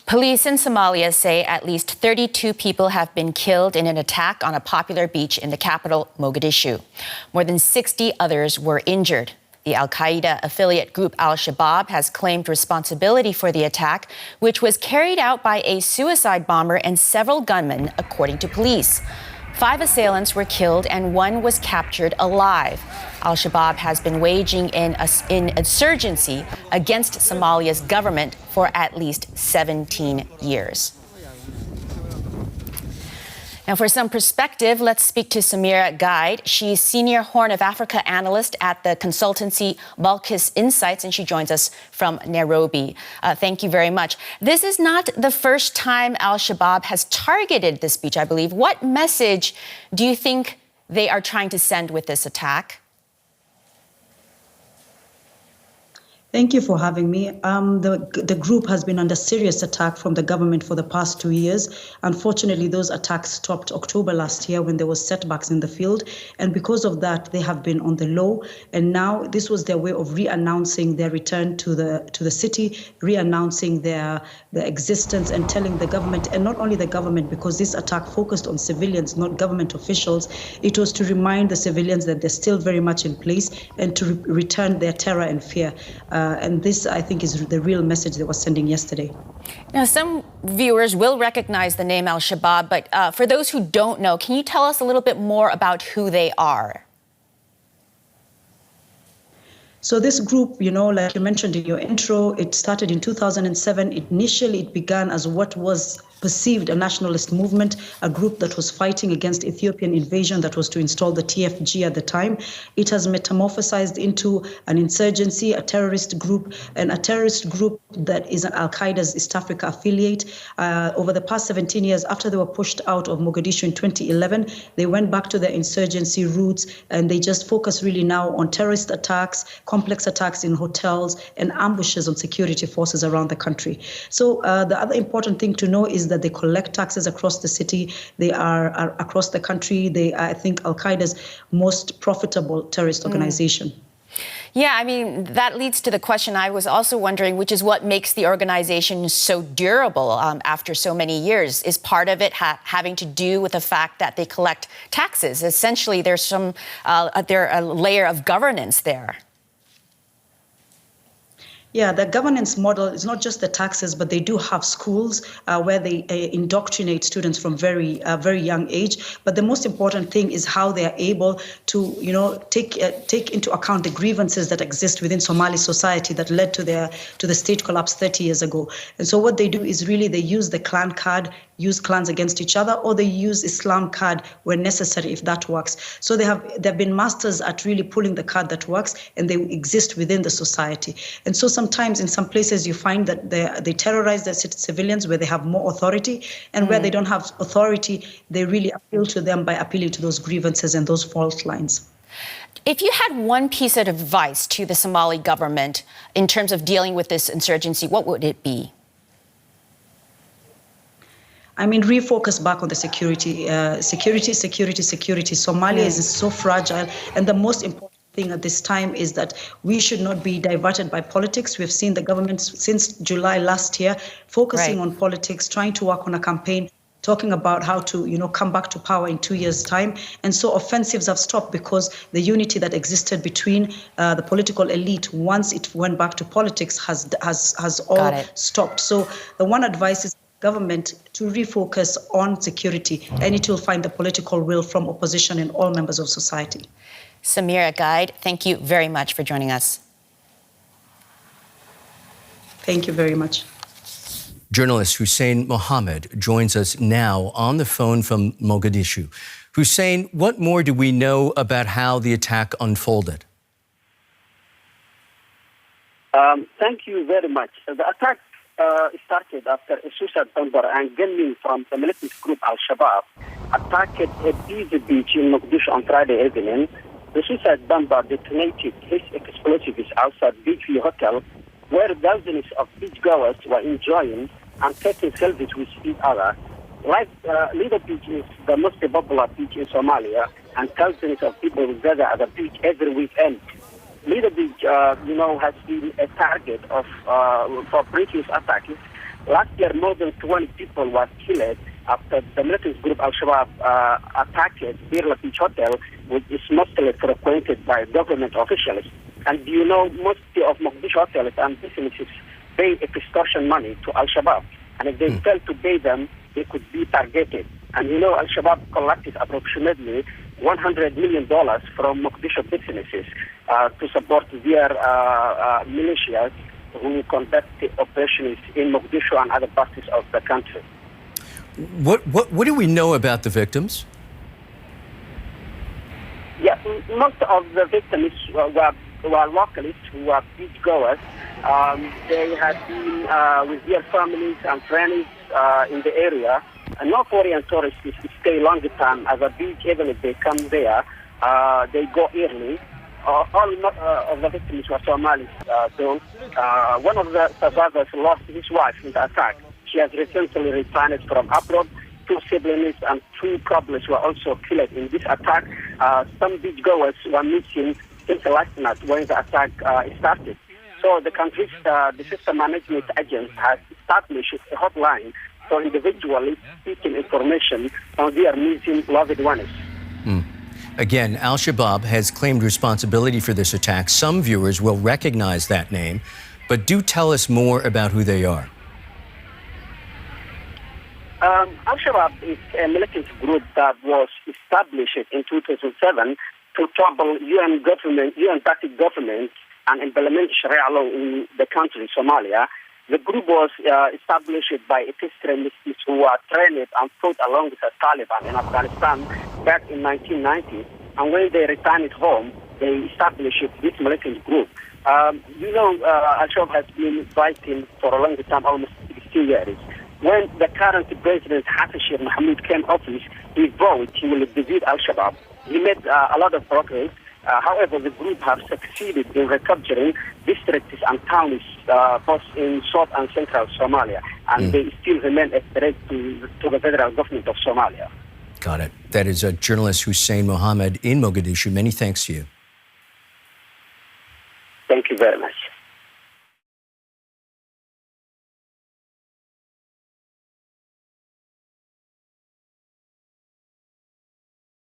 Police in Somalia say at least 32 people have been killed in an attack on a popular beach in the capital, Mogadishu. More than 60 others were injured. The Al-Qaeda affiliate group Al-Shabaab has claimed responsibility for the attack, which was carried out by a suicide bomber and several gunmen, according to police. 5 assailants were killed and 1 was captured alive. Al-Shabaab has been waging an insurgency against Somalia's government for at least 17 years. Now, for some perspective, let's speak to Samira Gaid. She's Senior Horn of Africa Analyst at the consultancy Balkhis Insights, and she joins us from Nairobi. Thank you very much. This is not the first time Al-Shabaab has targeted this beach, I believe. What message do you think they are trying to send with this attack? Thank you for having me. The group has been under serious attack from the government for the past 2 years. Unfortunately, those attacks stopped October last year when there was setbacks in the field. And because of that, they have been on the low. And now this was their way of re-announcing their return to the city, re-announcing their existence and telling the government, and not only the government, because this attack focused on civilians, not government officials. It was to remind the civilians that they're still very much in place and to return their terror and fear. And this, I think, is the real message they were sending yesterday. Now, some viewers will recognize the name Al-Shabaab, but for those who don't know, can you tell us a little bit more about who they are? So this group, like you mentioned in your intro, it started in 2007. Initially, it began as what was perceived a nationalist movement, a group that was fighting against Ethiopian invasion that was to install the TFG at the time. It has metamorphosized into an insurgency, a terrorist group, and a terrorist group that is an Al-Qaeda's East Africa affiliate. Over the past 17 years, after they were pushed out of Mogadishu in 2011, they went back to their insurgency roots, and they just focus really now on terrorist attacks, complex attacks in hotels, and ambushes on security forces around the country. So the other important thing to know is that they collect taxes across the city. They are across the country. They are, I think, Al-Qaeda's most profitable terrorist organization. Yeah, I mean, that leads to the question I was also wondering, which is what makes the organization so durable after so many years? Is part of it having to do with the fact that they collect taxes? Essentially, there's a layer of governance there. Yeah, the governance model is not just the taxes, but they do have schools where they indoctrinate students from very young age. But the most important thing is how they are able to, take into account the grievances that exist within Somali society that led to the state collapse 30 years ago. And so what they do is really they use the clan card, use clans against each other, or they use Islam card where necessary, if that works. So they've been masters at really pulling the card that works, and they exist within the society. And so sometimes in some places you find that they terrorize the civilians where they have more authority, and where they don't have authority, they really appeal to them by appealing to those grievances and those fault lines. If you had one piece of advice to the Somali government in terms of dealing with this insurgency, what would it be? I mean, refocus back on the security. Security. Somalia is so fragile, and the most important thing at this time is that we should not be diverted by politics. We've seen the government since July last year focusing on politics, trying to work on a campaign, talking about how to, come back to power in 2 years' time. And so offensives have stopped because the unity that existed between the political elite, once it went back to politics, has all stopped. So the one advice is government to refocus on security, and it will find the political will from opposition and all members of society. Samira Gaid, thank you very much for joining us. Thank you very much. Journalist Hussein Mohamed joins us now on the phone from Mogadishu. Hussein, what more do we know about how the attack unfolded? Thank you very much. The attack started after a suicide bomber and gunmen from the militant group Al-Shabaab attacked a busy beach in Mogadishu on Friday evening. The suicide bomber detonated his explosives outside Beachview Hotel, where dozens of beachgoers were enjoying and taking selfies with each other. Like Lido Beach is the most popular beach in Somalia, and thousands of people gather at the beach every weekend. Lido Beach, has been a target of for previous attacks, Last year, more than 20 people were killed after the militant group Al-Shabaab attacked Lido Beach Hotel, which is mostly frequented by government officials. And you know, most of Mogadishu hotels and businesses pay extortion money to Al-Shabaab. And if they fail to pay them, they could be targeted. And you know, Al-Shabaab collected approximately $100 million from Mogadishu businesses to support their militias who conduct operations in Mogadishu and other parts of the country. What do we know about the victims? Yeah, most of the victims were localists who were beachgoers. They had been with their families and friends in the area. And no foreign tourists stay longer time as a beach. Even if they come there, they go early. All of the victims were Somalis, though. One of the survivors lost his wife in the attack. She has recently returned from abroad. 2 siblings and 2 couples were also killed in this attack. Some beachgoers were missing since last night when the attack started. So the country's disaster management agency has established a hotline for individuals seeking information on their missing loved ones. Again, Al-Shabaab has claimed responsibility for this attack. Some viewers will recognize that name, but do tell us more about who they are. Al-Shabaab is a militant group that was established in 2007 to trouble UN-backed government and implement Sharia law in the country, Somalia. The group was established by extremists who were trained and fought along with the Taliban in Afghanistan back in 1990. And when they returned home, they established this militant group. Al-Shabaab has been fighting for a long time, almost 60 years. When the current president, Sheikh Mohamed, came office, he vowed he will defeat Al-Shabaab. He made a lot of progress. However, the group have succeeded in recapturing districts and towns both in South and Central Somalia, and they still remain a threat to the federal government of Somalia. Got it. That is journalist Hussein Mohamed in Mogadishu. Many thanks to you. Thank you very much.